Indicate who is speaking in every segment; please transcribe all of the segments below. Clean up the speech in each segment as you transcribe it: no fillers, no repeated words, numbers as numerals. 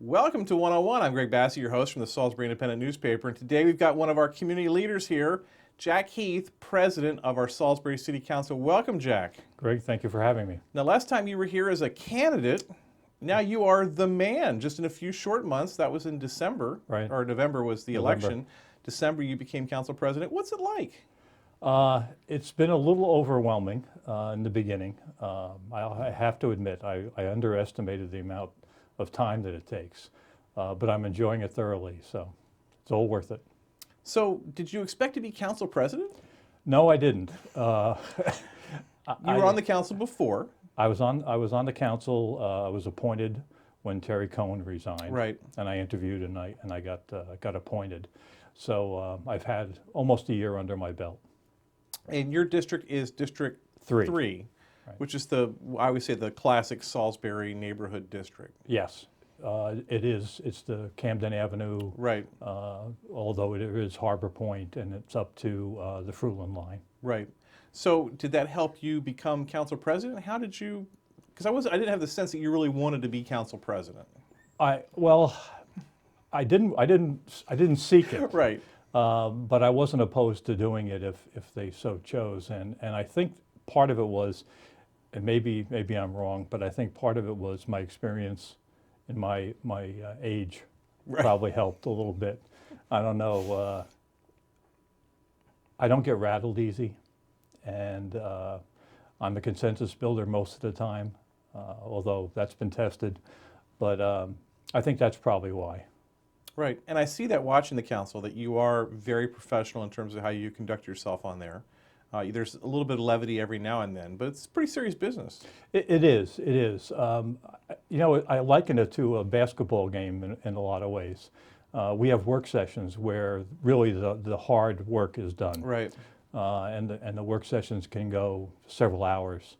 Speaker 1: Welcome to 101. I'm Greg Bassey, your host from the Salisbury Independent newspaper. And today we've got one of our community leaders here, Jack Heath, president of our Salisbury City Council. Welcome, Jack.
Speaker 2: Greg, thank you for having me.
Speaker 1: Now, last time you were here as a candidate, now you are the man. Just in a few short months, that was in December,
Speaker 2: right?
Speaker 1: Or November was the election. December, you became council president. What's it like?
Speaker 2: It's been a little overwhelming in the beginning. I have to admit, I underestimated the amount of time that it takes, but I'm enjoying it thoroughly, so it's all worth it.
Speaker 1: So, did you expect to be council president?
Speaker 2: No, I didn't.
Speaker 1: You were on the council before.
Speaker 2: I was on the council. I was appointed when Terry Cohen resigned.
Speaker 1: Right.
Speaker 2: And I interviewed and I got appointed. So I've had almost a year under my belt.
Speaker 1: And your district is District 3. Right. Which is I always say the classic Salisbury neighborhood district.
Speaker 2: Yes, it is. It's the Camden Avenue.
Speaker 1: Right.
Speaker 2: Although it is Harbor Point and it's up to the Fruitland line. Right.
Speaker 1: So did that help you become council president? How did you, because I didn't have the sense that you really wanted to be council president.
Speaker 2: I didn't seek it.
Speaker 1: Right.
Speaker 2: But I wasn't opposed to doing it if they so chose. And I think part of it was, and maybe I'm wrong, but I think part of it was my experience in my age. Right. Probably helped a little bit. I don't know. I don't get rattled easy, and I'm a consensus builder most of the time, although that's been tested. But I think that's probably why.
Speaker 1: Right, and I see that watching the council, that you are very professional in terms of how you conduct yourself on there. There's a little bit of levity every now and then, but it's pretty serious business.
Speaker 2: It is. I liken it to a basketball game in a lot of ways. We have work sessions where really the hard work is done.
Speaker 1: Right.
Speaker 2: And the work sessions can go several hours,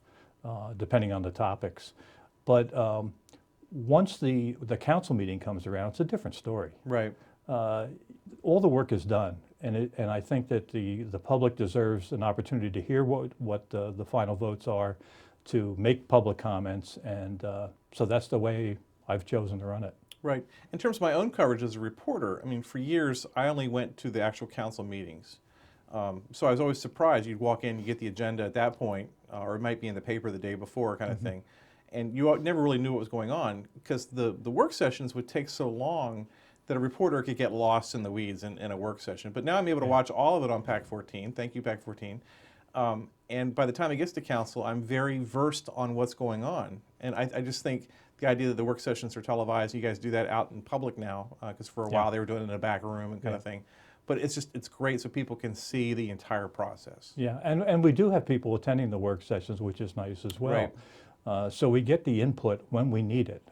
Speaker 2: depending on the topics. But once the council meeting comes around, it's a different story.
Speaker 1: Right.
Speaker 2: All the work is done. And I think that the public deserves an opportunity to hear what the final votes are, to make public comments, and so that's the way I've chosen to run it.
Speaker 1: Right. In terms of my own coverage as a reporter, I mean, for years I only went to the actual council meetings. So I was always surprised. You'd walk in, you get the agenda at that point, or it might be in the paper the day before kind of thing, and you never really knew what was going on because the work sessions would take so long that a reporter could get lost in the weeds in a work session. But now I'm able to watch all of it on PAC 14. Thank you, PAC 14. And by the time it gets to council, I'm very versed on what's going on. And I just think the idea that the work sessions are televised, you guys do that out in public now, because for a while they were doing it in a back room and kind of thing. But it's great so people can see the entire process.
Speaker 2: Yeah, and we do have people attending the work sessions, which is nice as well.
Speaker 1: Right.
Speaker 2: So we get the input when we need it.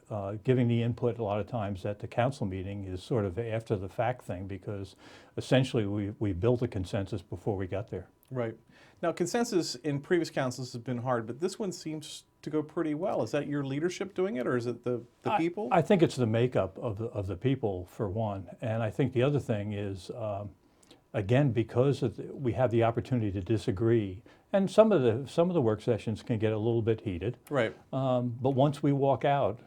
Speaker 2: Giving the input a lot of times at the council meeting is sort of after the fact thing, because essentially we built a consensus before we got there.
Speaker 1: Right. Now, consensus in previous councils has been hard, but this one seems to go pretty well. Is that your leadership doing it, or is it the people?
Speaker 2: I think it's the makeup of the people, for one. And I think the other thing is, again, because we have the opportunity to disagree, and some of the work sessions can get a little bit heated. Right. But once we walk out,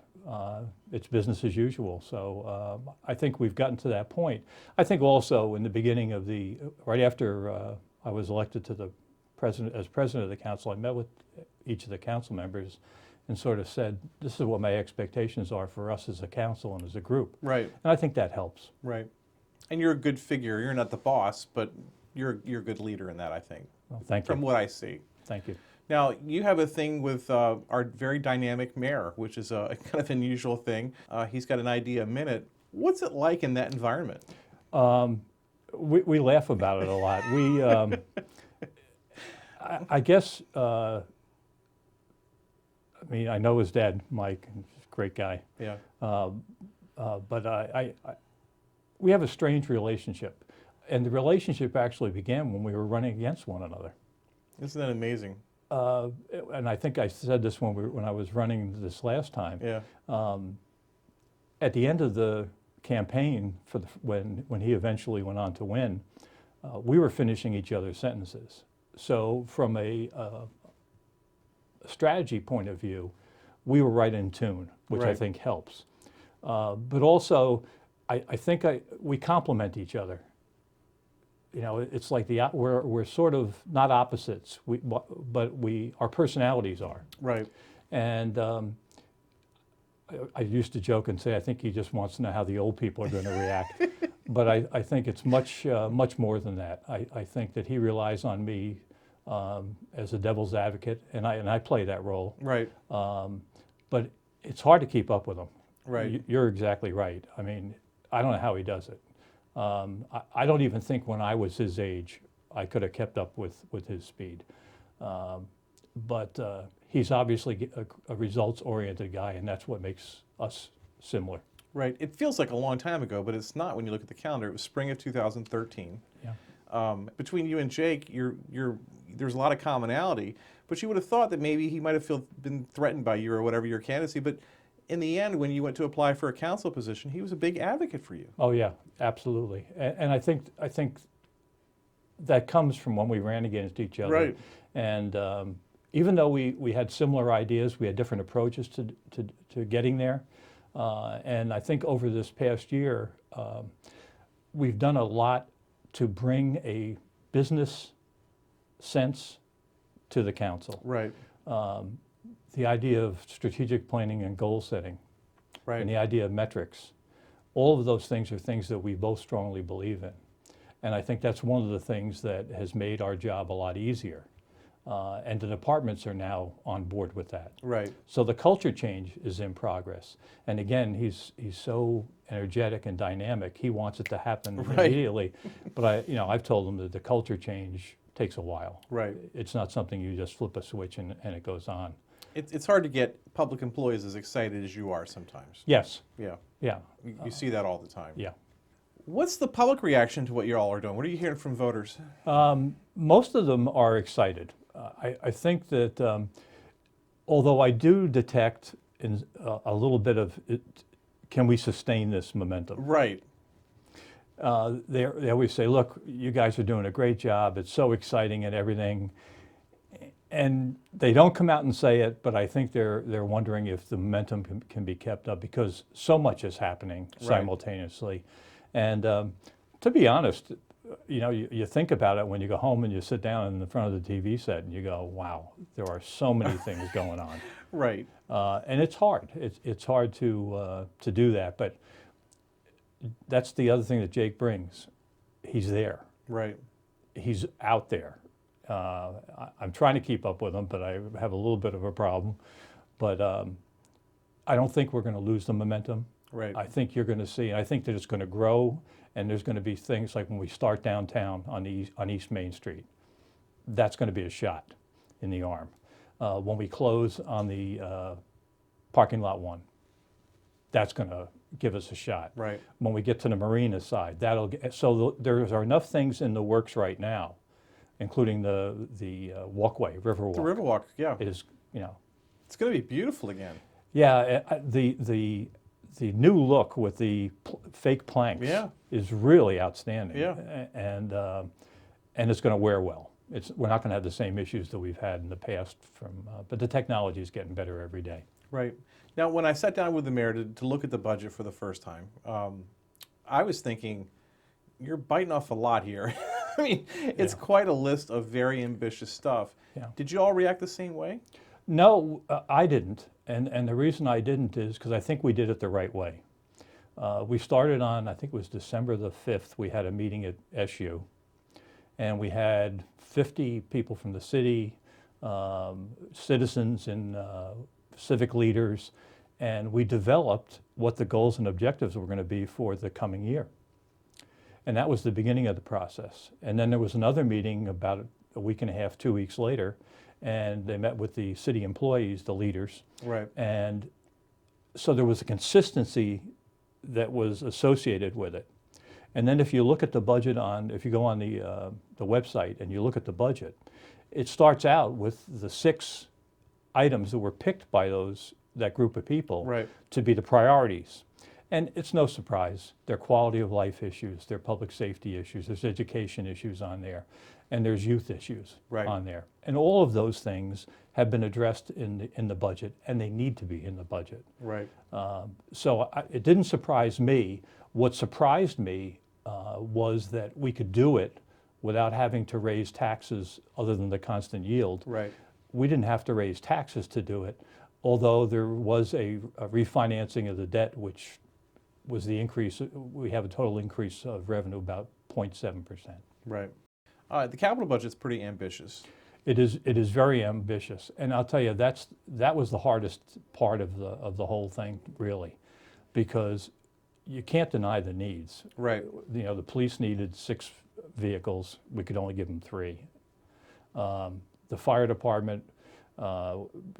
Speaker 2: it's business as usual. So I think we've gotten to that point. I think also in the beginning of right after I was elected to the president of the council, I met with each of the council members and sort of said, this is what my expectations are for us as a council and as a group. Right. And I think that helps.
Speaker 1: Right. And you're a good figure. You're not the boss, but you're a good leader in that, I think.
Speaker 2: Well, thank you.
Speaker 1: From what I see.
Speaker 2: Thank you.
Speaker 1: Now, you have a thing with our very dynamic mayor, which is a kind of unusual thing. He's got an idea a minute. What's it like in that environment?
Speaker 2: We laugh about it a lot. I guess I mean, I know his dad, Mike, he's a great guy.
Speaker 1: Yeah.
Speaker 2: But we have a strange relationship. And the relationship actually began when we were running against one another.
Speaker 1: Isn't that amazing?
Speaker 2: And I think I said this when I was running this last time.
Speaker 1: Yeah.
Speaker 2: At the end of the campaign, when he eventually went on to win, we were finishing each other's sentences. So from a strategy point of view, we were right in tune, which I
Speaker 1: Right.
Speaker 2: think helps. But also, I think we complement each other. You know, it's like we're sort of not opposites, but our personalities are.
Speaker 1: Right.
Speaker 2: And I used to joke and say, I think he just wants to know how the old people are going to react. But I think it's much more than that. I think that he relies on me as a devil's advocate, and I play that role.
Speaker 1: Right.
Speaker 2: But it's hard to keep up with him.
Speaker 1: Right.
Speaker 2: You're exactly right. I mean, I don't know how he does it. I don't even think when I was his age, I could have kept up with his speed. But he's obviously a results-oriented guy, and that's what makes us similar.
Speaker 1: Right. It feels like a long time ago, but it's not when you look at the calendar. It was spring of 2013.
Speaker 2: Yeah.
Speaker 1: Between you and Jake, there's a lot of commonality, but you would have thought that maybe he might have been threatened by you or whatever your candidacy. But in the end, when you went to apply for a council position, he was a big advocate for you.
Speaker 2: Oh yeah, absolutely. And I think that comes from when we ran against each other.
Speaker 1: Right.
Speaker 2: And even though we had similar ideas, we had different approaches to getting there. And I think over this past year, we've done a lot to bring a business sense to the council.
Speaker 1: Right.
Speaker 2: The idea of strategic planning and goal setting,
Speaker 1: Right.
Speaker 2: and the idea of metrics, all of those things are things that we both strongly believe in. And I think that's one of the things that has made our job a lot easier. And the departments are now on board with that.
Speaker 1: Right.
Speaker 2: So the culture change is in progress. And again, he's so energetic and dynamic, he wants it to happen
Speaker 1: Right.
Speaker 2: immediately. But I've told him that the culture change takes a while.
Speaker 1: Right.
Speaker 2: It's not something you just flip a switch and it goes on.
Speaker 1: It's hard to get public employees as excited as you are sometimes.
Speaker 2: Yes,
Speaker 1: Yeah.
Speaker 2: yeah,
Speaker 1: You see that all the time.
Speaker 2: yeah.
Speaker 1: What's the public reaction to what you all are doing? What are you hearing from voters?
Speaker 2: Most of them are excited. I think that although I do detect a little bit of can we sustain this momentum?
Speaker 1: Right.
Speaker 2: They always say, look, you guys are doing a great job. It's so exciting and everything. And they don't come out and say it, but I think they're wondering if the momentum can be kept up because so much is happening simultaneously. And to be honest, you think about it when you go home and you sit down in the front of the TV set and you go, wow, there are so many things going on.
Speaker 1: Right.
Speaker 2: And it's hard. It's hard to do that. But that's the other thing that Jake brings. He's there.
Speaker 1: Right.
Speaker 2: He's out there. I'm trying to keep up with him, but I have a little bit of a problem. But I don't think we're going to lose the momentum.
Speaker 1: Right.
Speaker 2: I think you're going to see, I think that it's going to grow, and there's going to be things like when we start downtown on East Main Street. That's going to be a shot in the arm. When we close on the parking lot 1, that's going to give us a shot.
Speaker 1: Right.
Speaker 2: When we get to the marina side, so there are enough things in the works right now, including the walkway, Riverwalk.
Speaker 1: The Riverwalk, yeah.
Speaker 2: Is,
Speaker 1: It's going to be beautiful again.
Speaker 2: Yeah, the new look with the fake planks is really outstanding.
Speaker 1: Yeah.
Speaker 2: And it's going to wear well. We're not going to have the same issues that we've had in the past but the technology is getting better every day.
Speaker 1: Right. Now, when I sat down with the mayor to look at the budget for the first time, I was thinking, you're biting off a lot here. I mean, it's quite a list of very ambitious stuff.
Speaker 2: Yeah.
Speaker 1: Did you all react the same way?
Speaker 2: No, I didn't. And the reason I didn't is because I think we did it the right way. We started on, I think it was December the 5th, we had a meeting at SU. And we had 50 people from the city, citizens and civic leaders. And we developed what the goals and objectives were going to be for the coming year. And that was the beginning of the process. And then there was another meeting about a week and a half, 2 weeks later, and they met with the city employees, the leaders,
Speaker 1: Right.
Speaker 2: and so there was a consistency that was associated with it. And then if you look at the budget if you go on the website and you look at the budget, it starts out with the 6 items that were picked by that group of people
Speaker 1: Right.
Speaker 2: to be the priorities. And it's no surprise. There are quality of life issues, there are public safety issues, there's education issues on there, and there's youth issues
Speaker 1: Right.
Speaker 2: on there. And all of those things have been addressed in the budget, and they need to be in the budget.
Speaker 1: Right.
Speaker 2: So it didn't surprise me. What surprised me was that we could do it without having to raise taxes other than the constant yield.
Speaker 1: Right.
Speaker 2: We didn't have to raise taxes to do it, although there was a refinancing of the debt, which was the increase. We have a total increase of revenue about 0.7%.
Speaker 1: Right. The capital budget's pretty ambitious.
Speaker 2: It is very ambitious, and I'll tell you that was the hardest part of the whole thing, really, because you can't deny the needs.
Speaker 1: Right.
Speaker 2: You know, the police needed 6 vehicles. We could only give them 3. The fire department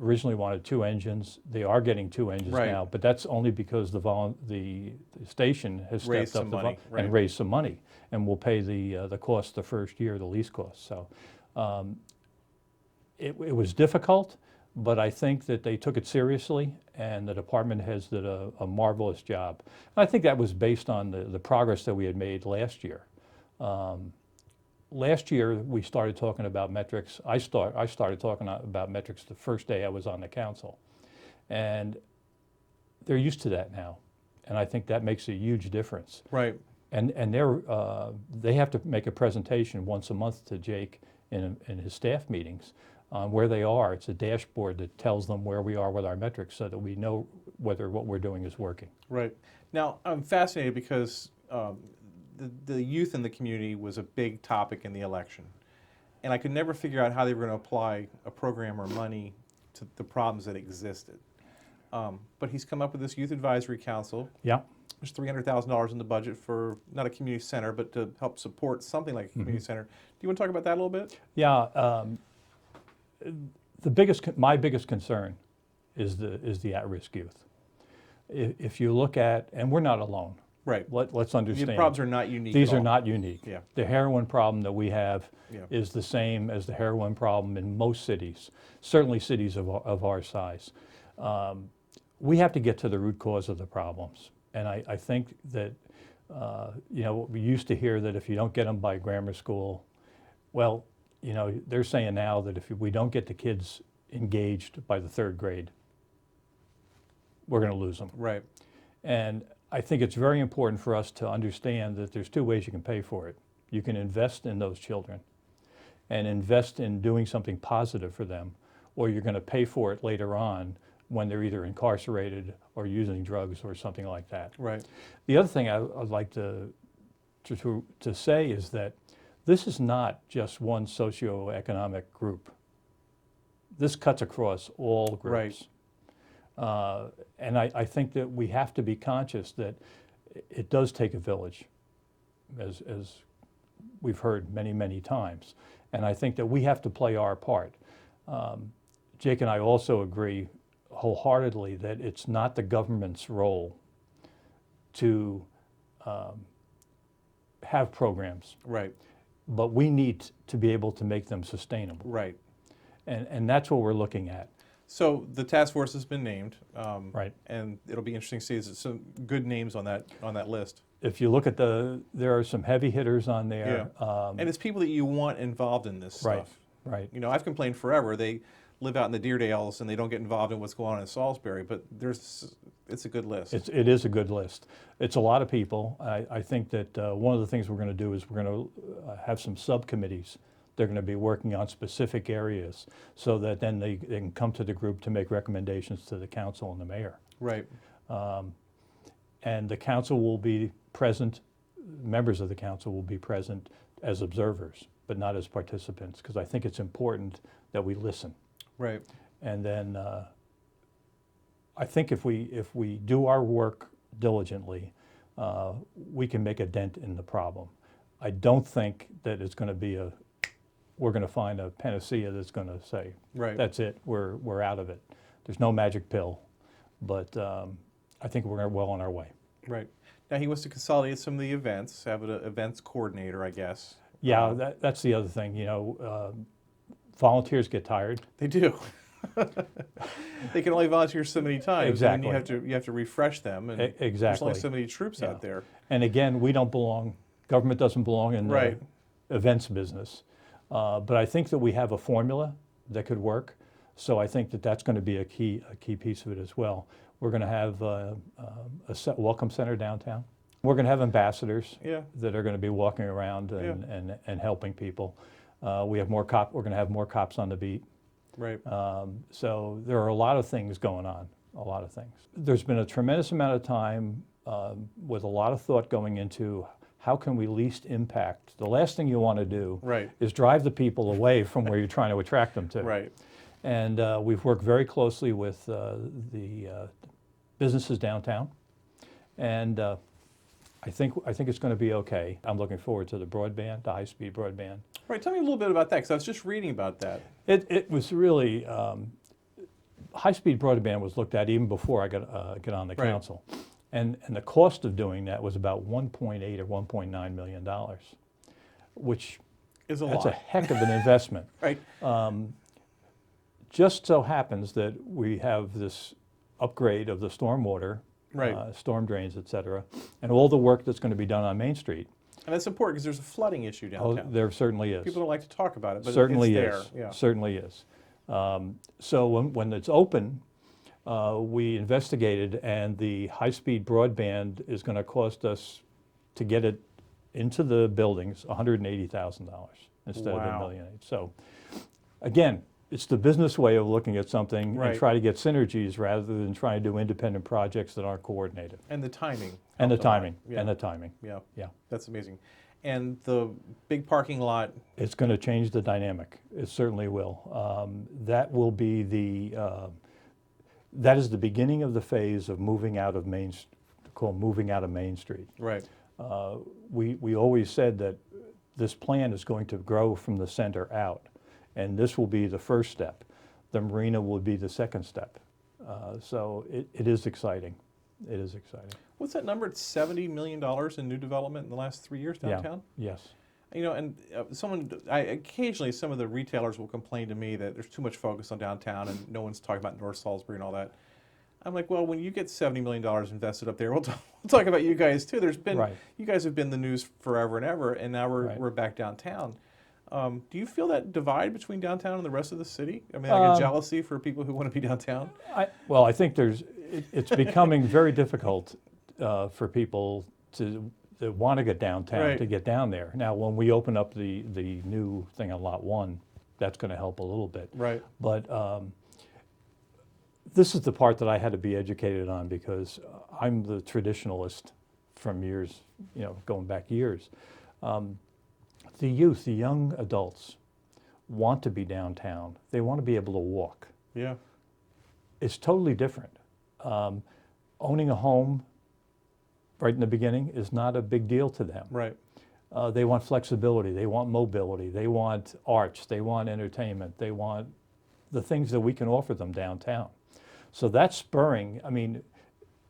Speaker 2: originally wanted 2 engines. They are getting 2 engines
Speaker 1: Right.
Speaker 2: now, but that's only because the station has
Speaker 1: Raised
Speaker 2: stepped
Speaker 1: some
Speaker 2: up
Speaker 1: money, right.
Speaker 2: and raised some money, and will pay the cost the first year, the lease cost. So it was difficult, but I think that they took it seriously, and the department heads did a marvelous job. And I think that was based on the progress that we had made last year. Last year, we started talking about metrics. I started talking about metrics the first day I was on the council. And they're used to that now. And I think that makes a huge difference.
Speaker 1: Right.
Speaker 2: And they have to make a presentation once a month to Jake in his staff meetings on where they are. It's a dashboard that tells them where we are with our metrics so that we know whether what we're doing is working.
Speaker 1: Right. Now, I'm fascinated because the youth in the community was a big topic in the election. And I could never figure out how they were going to apply a program or money to the problems that existed. But he's come up with this Youth Advisory Council.
Speaker 2: Yeah.
Speaker 1: There's $300,000 in the budget for not a community center, but to help support something like a community center. Do you want to talk about that a little bit?
Speaker 2: Yeah. My biggest concern is the at-risk youth. If you look at, and we're not alone.
Speaker 1: Right.
Speaker 2: Let's understand.
Speaker 1: The problems are not unique.
Speaker 2: These
Speaker 1: at
Speaker 2: are
Speaker 1: all.
Speaker 2: not unique.
Speaker 1: Yeah.
Speaker 2: The heroin problem that we have
Speaker 1: Yeah.
Speaker 2: is the same as the heroin problem in most cities, certainly cities of our size. We have to get to the root cause of the problems. And I think that, we used to hear that if you don't get them by grammar school, well, they're saying now that if we don't get the kids engaged by the 3rd grade, we're going to lose them.
Speaker 1: Right.
Speaker 2: And I think it's very important for us to understand that there's 2 ways you can pay for it. You can invest in those children and invest in doing something positive for them, or you're going to pay for it later on when they're either incarcerated or using drugs or something like that.
Speaker 1: Right.
Speaker 2: The other thing I'd like to say is that this is not just one socioeconomic group. This cuts across all groups.
Speaker 1: Right.
Speaker 2: And I think that we have to be conscious that it does take a village, as we've heard many, many times. And I think that we have to play our part. Jake and I also agree wholeheartedly that it's not the government's role to have programs.
Speaker 1: Right.
Speaker 2: But we need to be able to make them sustainable.
Speaker 1: Right.
Speaker 2: And that's what we're looking at.
Speaker 1: So the task force has been named,
Speaker 2: Right.
Speaker 1: and it'll be interesting to see some good names on that list.
Speaker 2: If you look at there are some heavy hitters on there.
Speaker 1: And it's people that you want involved in this
Speaker 2: Right,
Speaker 1: stuff.
Speaker 2: right.
Speaker 1: I've complained forever. They live out in the Deerdales and they don't get involved in what's going on in Salisbury, but it's a good list.
Speaker 2: It is a good list. It's a lot of people. I think that one of the things we're going to do is we're going to have some subcommittees. They're going to be working on specific areas so that then they can come to the group to make recommendations to the council and the mayor.
Speaker 1: Right.
Speaker 2: And the council will be present, members of the council will be present as observers, but not as participants, because I think it's important that we listen.
Speaker 1: Right.
Speaker 2: And then I think if we do our work diligently, we can make a dent in the problem. I don't think that it's going to be a we're going to find a panacea that's going to say,
Speaker 1: Right.
Speaker 2: that's it, we're out of it. There's no magic pill, but I think we're well on our way.
Speaker 1: Right. Now he wants to consolidate some of the events, have an events coordinator, I guess.
Speaker 2: Yeah, that's the other thing, volunteers get tired.
Speaker 1: They do. They can only volunteer so many times.
Speaker 2: Exactly.
Speaker 1: And you have to refresh them. And There's
Speaker 2: Exactly.
Speaker 1: only so many troops out there.
Speaker 2: And again, we don't belong, government doesn't belong in
Speaker 1: Right.
Speaker 2: the events business. But I think that we have a formula that could work. So I think that that's going to be a key piece of it as well. We're going to have a welcome center downtown. We're going to have ambassadors
Speaker 1: Yeah.
Speaker 2: that are going to be walking around and helping people. We have more we're going to have more cops on the beat.
Speaker 1: Right.
Speaker 2: So there are a lot of things going on, a lot of things. There's been a tremendous amount of time with a lot of thought going into how can we least impact. The last thing you want to do
Speaker 1: Right.
Speaker 2: is drive the people away from where you're trying to attract them to.
Speaker 1: Right.
Speaker 2: And we've worked very closely with the businesses downtown, and I think it's going to be okay. I'm looking forward to the broadband, the high-speed broadband.
Speaker 1: Right. Tell me a little bit about that, because I was just reading about that.
Speaker 2: It was really high-speed broadband was looked at even before I got on the
Speaker 1: Right.
Speaker 2: council, and the cost of doing that was about $1.8 or $1.9 million, which
Speaker 1: Is a
Speaker 2: that's
Speaker 1: lot.
Speaker 2: a heck of an investment.
Speaker 1: Right.
Speaker 2: Just so happens that we have this upgrade of the stormwater,
Speaker 1: Right.
Speaker 2: storm drains, et cetera, and all the work that's going to be done on Main Street.
Speaker 1: And that's important because there's a flooding issue
Speaker 2: Oh,
Speaker 1: downtown.
Speaker 2: there certainly is.
Speaker 1: People don't like to talk about it, but
Speaker 2: Certainly
Speaker 1: it's
Speaker 2: is.
Speaker 1: there. Yeah.
Speaker 2: Certainly is. So when it's open, we investigated, and the high-speed broadband is going to cost us to get it into the buildings $180,000 instead of
Speaker 1: Wow.
Speaker 2: $1.8 million. So again, it's the business way of looking at something
Speaker 1: Right.
Speaker 2: and try to get synergies rather than trying to do independent projects that aren't coordinated.
Speaker 1: And the timing.
Speaker 2: And the
Speaker 1: helped a lot.
Speaker 2: timing,
Speaker 1: Yeah.
Speaker 2: and the timing.
Speaker 1: Yeah.
Speaker 2: Yeah.
Speaker 1: That's amazing. And the big parking lot.
Speaker 2: It's going to change the dynamic. It certainly will. That will be that is the beginning of the phase of moving out of Main Street.
Speaker 1: Right.
Speaker 2: We always said that this plan is going to grow from the center out, and this will be the first step. The marina will be the second step. So it is exciting. It is exciting.
Speaker 1: What's that number? It's $70 million in new development in the last 3 years downtown?
Speaker 2: Yeah. Yes.
Speaker 1: And occasionally some of the retailers will complain to me that there's too much focus on downtown and no one's talking about North Salisbury and all that. I'm like, well, when you get $70 million invested up there, we'll talk about you guys too.
Speaker 2: Right.
Speaker 1: You guys have been the news forever and ever, and now we're back downtown. Do you feel that divide between downtown and the rest of the city? I mean, like a jealousy for people who want to be downtown?
Speaker 2: I think it's becoming very difficult for people that want to get downtown
Speaker 1: Right.
Speaker 2: to get down there. Now, when we open up the new thing on Lot 1, that's going to help a little bit.
Speaker 1: Right.
Speaker 2: But this is the part that I had to be educated on because I'm the traditionalist from years, going back years. The youth, the young adults want to be downtown. They want to be able to walk.
Speaker 1: Yeah.
Speaker 2: It's totally different. Owning a home right in the beginning is not a big deal to them.
Speaker 1: Right.
Speaker 2: They want flexibility, they want mobility, they want arts, they want entertainment, they want the things that we can offer them downtown. So that's spurring,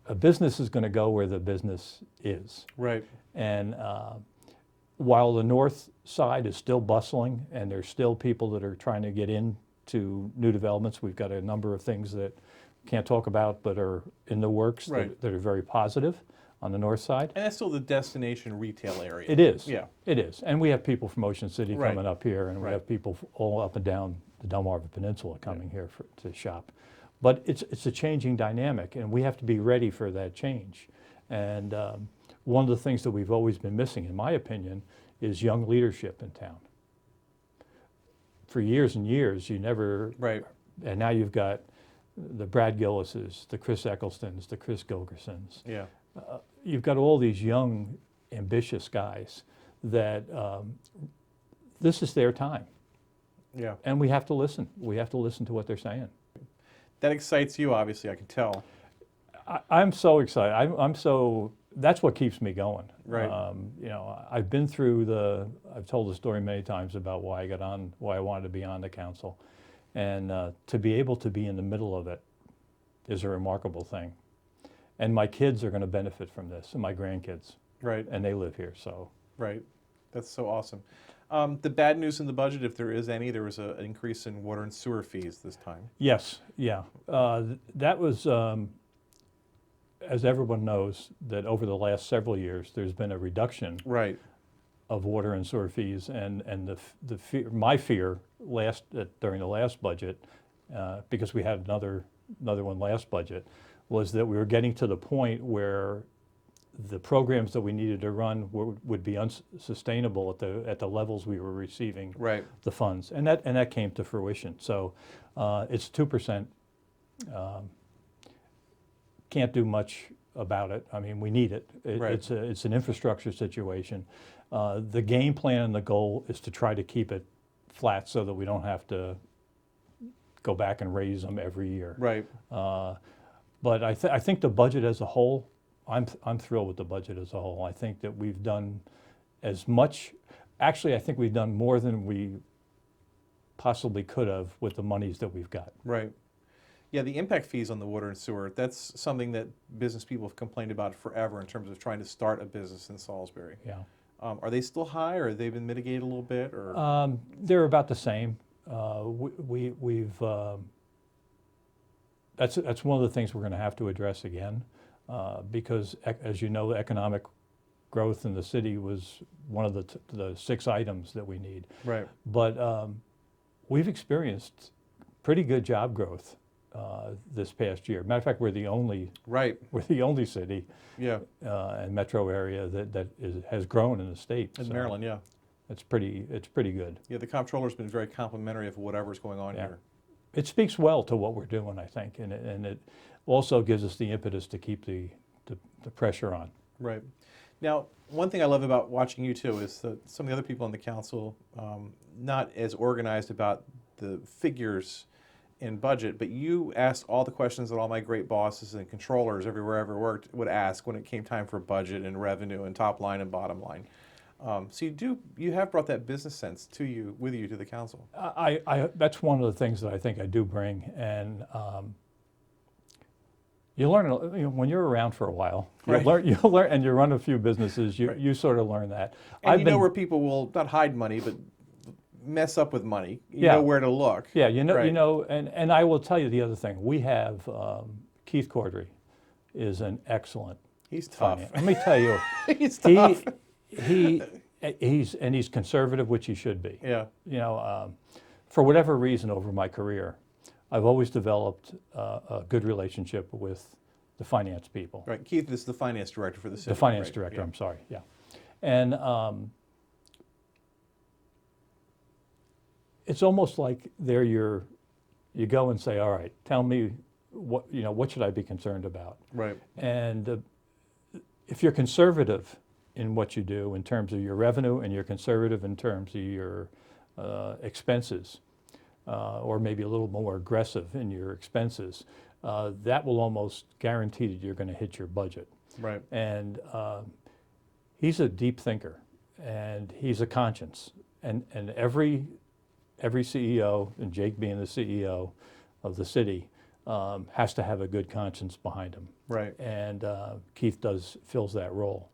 Speaker 2: a business is going to go where the business is.
Speaker 1: Right.
Speaker 2: And while the north side is still bustling and there's still people that are trying to get into new developments, we've got a number of things that can't talk about but are in the works
Speaker 1: Right.
Speaker 2: that are very positive on the north side.
Speaker 1: And that's still the destination retail area.
Speaker 2: It is.
Speaker 1: Yeah.
Speaker 2: It is. And we have people from Ocean City
Speaker 1: Right.
Speaker 2: coming up here, and we
Speaker 1: Right.
Speaker 2: have people all up and down the Delmarva Peninsula coming here to shop. But it's a changing dynamic, and we have to be ready for that change. And one of the things that we've always been missing, in my opinion, is young leadership in town. For years and years, you never,
Speaker 1: Right.
Speaker 2: and now you've got the Brad Gillises, the Chris Ecclestons, the Chris Gilgersons.
Speaker 1: Yeah.
Speaker 2: You've got all these young, ambitious guys that this is their time.
Speaker 1: Yeah.
Speaker 2: And we have to listen. We have to listen to what they're saying.
Speaker 1: That excites you, obviously, I can tell.
Speaker 2: I'm so excited. I'm so, that's what keeps me going.
Speaker 1: Right.
Speaker 2: You know, I've told the story many times about why I wanted to be on the council. And to be able to be in the middle of it is a remarkable thing. And my kids are going to benefit from this, and my grandkids.
Speaker 1: Right.
Speaker 2: And they live here, so.
Speaker 1: Right. That's so awesome. The bad news in the budget, if there is any, there was an increase in water and sewer fees this time.
Speaker 2: Yes, yeah. That was, as everyone knows, that over the last several years, there's been a reduction
Speaker 1: Right.
Speaker 2: of water and sewer fees, and my fear during the last budget, because we had another one last budget, was that we were getting to the point where the programs that we needed to run would be unsustainable at the levels we were receiving
Speaker 1: Right.
Speaker 2: the funds, and that came to fruition. So it's 2%. Can't do much about it. I mean, we need it.
Speaker 1: Right.
Speaker 2: It's an infrastructure situation. The game plan and the goal is to try to keep it flat so that we don't have to go back and raise them every year.
Speaker 1: Right.
Speaker 2: But I think the budget as a whole, I'm thrilled with the budget as a whole. I think that we've done as much. Actually, I think we've done more than we possibly could have with the monies that we've got.
Speaker 1: Right. Yeah, the impact fees on the water and sewer, that's something that business people have complained about forever in terms of trying to start a business in Salisbury.
Speaker 2: Yeah.
Speaker 1: Are they still high, or have they been mitigated a little bit? Or
Speaker 2: They're about the same. That's one of the things we're going to have to address again, because as you know, economic growth in the city was one of the 6 items that we need.
Speaker 1: Right.
Speaker 2: But we've experienced pretty good job growth this past year. Matter of fact, we're the only city
Speaker 1: Yeah.
Speaker 2: and metro area that has grown in the state.
Speaker 1: In
Speaker 2: So
Speaker 1: Maryland, yeah.
Speaker 2: it's pretty good.
Speaker 1: Yeah, the comptroller's been very complimentary of whatever's going on
Speaker 2: Yeah.
Speaker 1: here.
Speaker 2: It speaks well to what we're doing, I think, and it also gives us the impetus to keep the pressure on.
Speaker 1: Right. Now, one thing I love about watching you too is that some of the other people on the council, not as organized about the figures in budget, but you asked all the questions that all my great bosses and controllers everywhere I ever worked would ask when it came time for budget and revenue and top line and bottom line. So you have brought that business sense with you to the council.
Speaker 2: That's one of the things that I think I do bring, and you learn, when you're around for a while,
Speaker 1: Right.
Speaker 2: you learn, and you run a few businesses,
Speaker 1: Right.
Speaker 2: you sort of learn that.
Speaker 1: And know where people will not hide money, but mess up with money. You
Speaker 2: Yeah.
Speaker 1: know where to look.
Speaker 2: Yeah,
Speaker 1: Right.
Speaker 2: and I will tell you the other thing. We have Keith Cordry is an excellent.
Speaker 1: He's tough.
Speaker 2: Let me tell you,
Speaker 1: He's tough.
Speaker 2: he's conservative, which he should be.
Speaker 1: Yeah.
Speaker 2: For whatever reason over my career, I've always developed a good relationship with the finance people.
Speaker 1: Right. Keith is the finance director for the city.
Speaker 2: The finance
Speaker 1: right?
Speaker 2: director,
Speaker 1: Yeah.
Speaker 2: I'm sorry, yeah. And it's almost like you go and say, all right, tell me what should I be concerned about?
Speaker 1: Right.
Speaker 2: And if you're conservative in what you do in terms of your revenue, and you're conservative in terms of your expenses, or maybe a little more aggressive in your expenses, that will almost guarantee that you're going to hit your budget.
Speaker 1: Right.
Speaker 2: And he's a deep thinker, and he's a conscience. And every CEO, and Jake being the CEO of the city, has to have a good conscience behind him.
Speaker 1: Right.
Speaker 2: And Keith fills that role.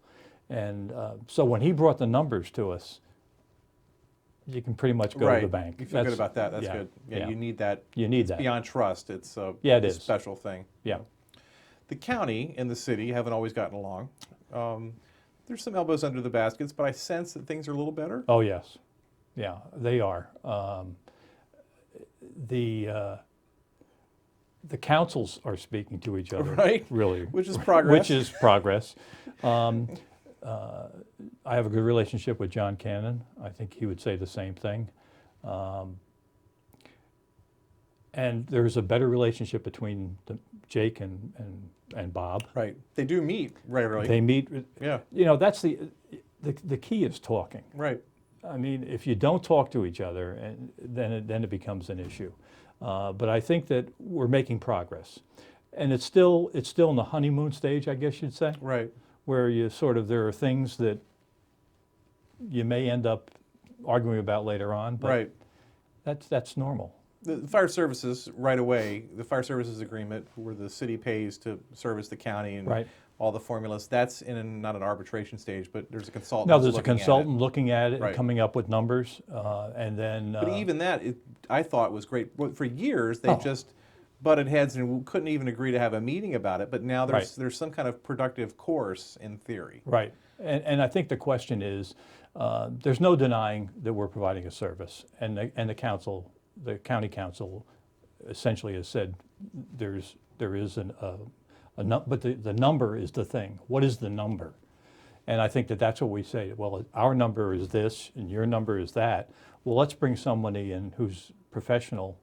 Speaker 2: And so when he brought the numbers to us, you can pretty much go to the bank.
Speaker 1: You feel good about that. That's good. Yeah,
Speaker 2: yeah.
Speaker 1: you need that.
Speaker 2: You need that.
Speaker 1: Beyond trust, it's a
Speaker 2: Yeah, it is.
Speaker 1: special thing.
Speaker 2: Yeah.
Speaker 1: The county and the city haven't always gotten along. There's some elbows under the baskets, but I sense that things are a little better.
Speaker 2: Oh, yes. Yeah, they are. The councils are speaking to each other.
Speaker 1: Right.
Speaker 2: Really.
Speaker 1: Which is progress.
Speaker 2: Which is progress. I have a good relationship with John Cannon. I think he would say the same thing. And there's a better relationship between Jake and Bob.
Speaker 1: Right. They do meet regularly.
Speaker 2: They meet.
Speaker 1: Yeah.
Speaker 2: That's the key is talking.
Speaker 1: Right.
Speaker 2: I mean, if you don't talk to each other, and then it becomes an issue. But I think that we're making progress, and it's still in the honeymoon stage, I guess you'd say.
Speaker 1: Right.
Speaker 2: where there are things that you may end up arguing about later on, but
Speaker 1: Right.
Speaker 2: that's normal.
Speaker 1: The fire services, right away, the fire services agreement where the city pays to service the county and
Speaker 2: Right.
Speaker 1: all the formulas, that's not an arbitration stage, but there's a consultant
Speaker 2: No,
Speaker 1: that's
Speaker 2: there's a
Speaker 1: looking at it.
Speaker 2: consultant looking at it
Speaker 1: Right.
Speaker 2: and coming up with numbers, and then.
Speaker 1: But even that, I thought was great. Well, for years, they
Speaker 2: Oh.
Speaker 1: just butted heads and couldn't even agree to have a meeting about it. But now there's some kind of productive course in theory.
Speaker 2: Right, and I think the question is, there's no denying that we're providing a service, and the council, the county council, essentially has said there is but the number is the thing. What is the number? And I think that's what we say. Well, our number is this, and your number is that. Well, let's bring somebody in who's professional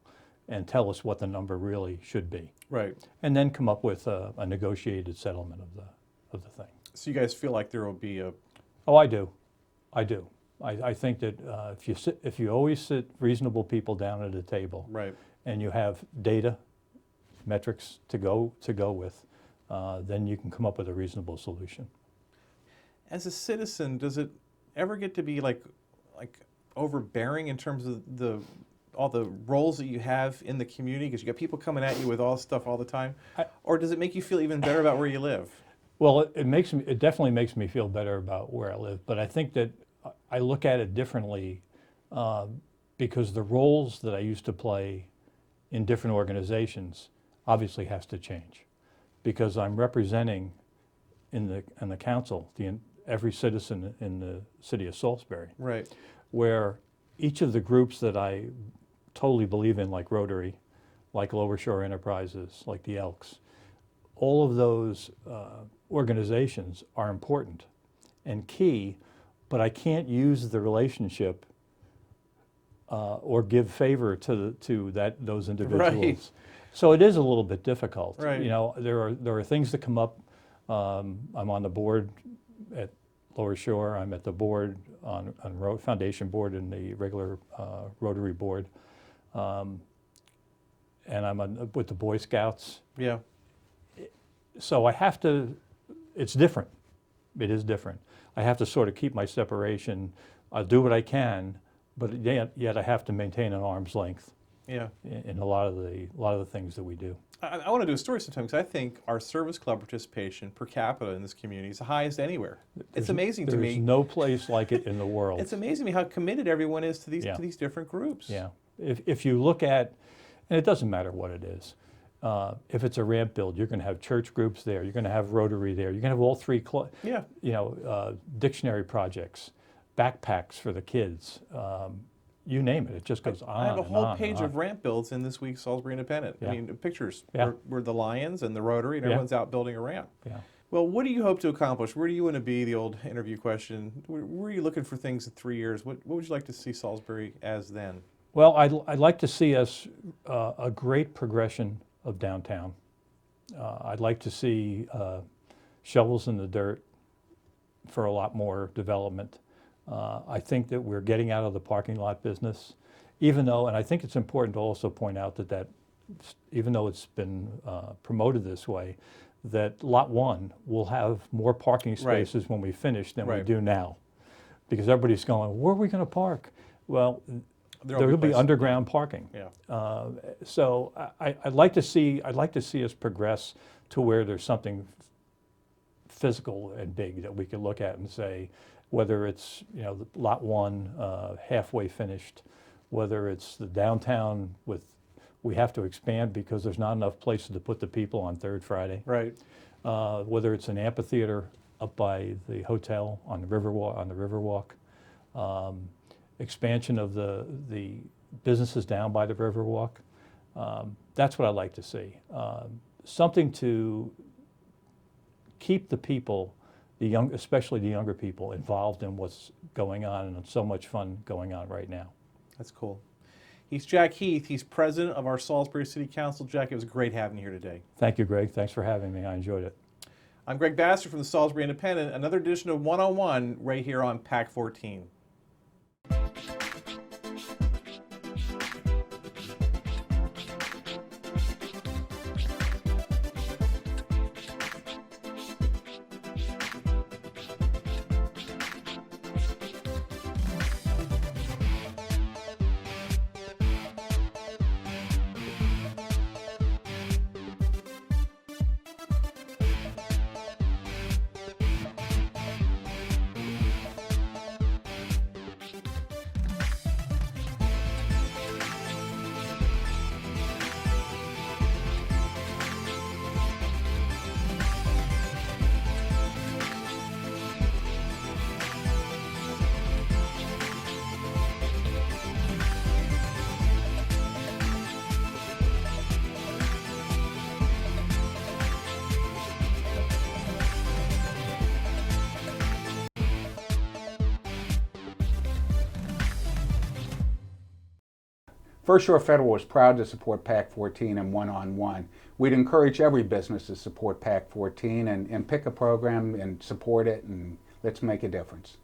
Speaker 2: and tell us what the number really should be,
Speaker 1: Right.
Speaker 2: and then come up with a negotiated settlement of the thing.
Speaker 1: So you guys feel like there will be a
Speaker 2: Oh, I do. I think that if you always sit reasonable people down at a table,
Speaker 1: right.
Speaker 2: and you have data, metrics to go with, then you can come up with a reasonable solution.
Speaker 1: As a citizen, does it ever get to be like overbearing in terms of all the roles that you have in the community? Because you got people coming at you with all this stuff all the time, or does it make you feel even better about where you live?
Speaker 2: Well, it definitely makes me feel better about where I live, but I think that I look at it differently because the roles that I used to play in different organizations obviously has to change, because I'm representing in the council every citizen in the city of Salisbury,
Speaker 1: Right.
Speaker 2: where each of the groups that I totally believe in, like Rotary, like Lower Shore Enterprises, like the Elks, all of those organizations are important and key, but I can't use the relationship or give favor to those individuals.
Speaker 1: Right.
Speaker 2: So it is a little bit difficult.
Speaker 1: Right.
Speaker 2: You know, there are things that come up. I'm on the board at Lower Shore. I'm at the board on Foundation board and the regular Rotary board, and I'm with the Boy Scouts.
Speaker 1: Yeah.
Speaker 2: So I have to. It's different. It is different. I have to sort of keep my separation. I'll do what I can, but yet I have to maintain an arm's length.
Speaker 1: Yeah.
Speaker 2: In a lot of the things that we do.
Speaker 1: I want to do a story sometime because I think our service club participation per capita in this community is the highest anywhere. It's amazing to me.
Speaker 2: There's no place like it in the world.
Speaker 1: It's amazing to me how committed everyone is to these different groups.
Speaker 2: Yeah. If you look at, and it doesn't matter what it is, if it's a ramp build, you're going to have church groups there. You're going to have Rotary there. You're going to have all three, dictionary projects, backpacks for the kids. You name it. It just goes on.
Speaker 1: I have a whole page
Speaker 2: on.
Speaker 1: of ramp builds in this week's Salisbury Independent.
Speaker 2: Yeah.
Speaker 1: I mean, pictures
Speaker 2: Yeah.
Speaker 1: where the Lions and the Rotary and
Speaker 2: Yeah.
Speaker 1: everyone's out building a ramp.
Speaker 2: Yeah.
Speaker 1: Well, what do you hope to accomplish? Where do you want to be? The old interview question. Where are you looking for things in 3 years? What would you like to see Salisbury as then?
Speaker 2: Well, I'd like to see us a great progression of downtown. I'd like to see shovels in the dirt for a lot more development. I think that we're getting out of the parking lot business, even though, and I think it's important to also point out that even though it's been promoted this way, that Lot 1 will have more parking spaces when we finish than we do now. Because everybody's going, where are we going to park? Well, there will be underground parking.
Speaker 1: Yeah.
Speaker 2: So I'd like to see us progress to where there's something physical and big that we can look at and say, whether it's Lot 1 halfway finished, whether it's the downtown we have to expand because there's not enough places to put the people on Third Friday.
Speaker 1: Right.
Speaker 2: Whether it's an amphitheater up by the hotel on the Riverwalk, expansion of the businesses down by the Riverwalk. That's what I'd like to see. Something to keep the people, especially the younger people, involved in what's going on, and it's so much fun going on right now.
Speaker 1: That's cool. He's Jack Heath. He's president of our Salisbury City Council. Jack, it was great having you here today.
Speaker 2: Thank you, Greg. Thanks for having me. I enjoyed it.
Speaker 1: I'm Greg Bassett from the Salisbury Independent. Another edition of 101 right here on PAC 14.
Speaker 3: First Shore Federal is proud to support PAC 14 and one-on-one. We'd encourage every business to support PAC 14 and pick a program and support it, and let's make a difference.